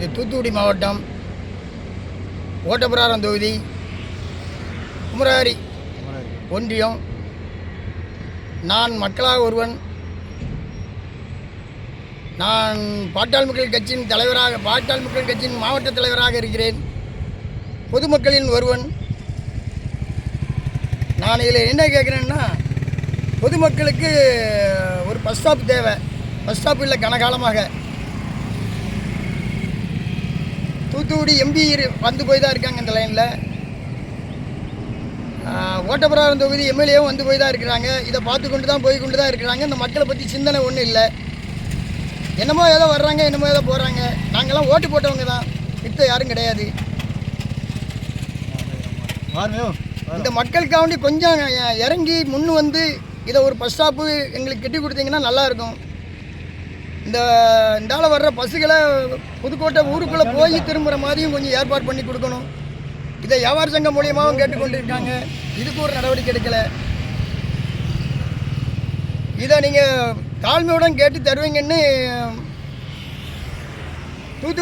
இது தூத்துக்குடி மாவட்டம் ஓட்டப்பிராரம் தொகுதி குமராரி ஒன்றியம். நான் மக்களாக ஒருவன். நான் பாட்டாளி மக்கள் கட்சியின் தலைவராக, பாட்டாளி மக்கள் கட்சியின் மாவட்ட தலைவராக இருக்கிறேன். பொதுமக்களின் ஒருவன். நான் இதில் என்ன கேட்குறேன்னா, பொதுமக்களுக்கு ஒரு பஸ் ஸ்டாப் தேவை. பஸ் ஸ்டாப் இல்லை கனகாலமாக. தூத்துக்குடி எம்பி வந்து போய் தான் இருக்காங்க இந்த லைனில். ஓட்டப்பிராரம் தொகுதி எம்எல்ஏவும் வந்து போய் தான் இருக்கிறாங்க. இதை பார்த்து கொண்டு தான் இருக்கிறாங்க. இந்த மக்களை பற்றி சிந்தனை ஒன்றும் இல்லை. என்னமோ ஏதோ வர்றாங்க, என்னமோ ஏதோ போகிறாங்க. நாங்கள்லாம் ஓட்டு போட்டவங்க தான், இப்போ யாரும் கிடையாது. இந்த மக்களுக்காண்டி கொஞ்சம் இறங்கி முன்னு வந்து இதை ஒரு பஸ் ஸ்டாப்பு எங்களுக்கு கட்டி கொடுத்தீங்கன்னா நல்லாயிருக்கும். இந்தால வர்ற பஸ்ஸுகளை புதுக்கோட்டை ஊருக்குள்ளே போய் திரும்புகிற மாதிரியும் கொஞ்சம் ஏற்பாடு பண்ணி கொடுக்கணும். இதை வியாபார சங்கம் மூலியமாகவும் கேட்டுக்கொண்டு இருக்காங்க. இதுக்கு ஒரு நடவடிக்கை எடுக்கலை. இதை நீங்கள் தாழ்மையுடன் கேட்டு தருவீங்கன்னு தூத்துக்குடி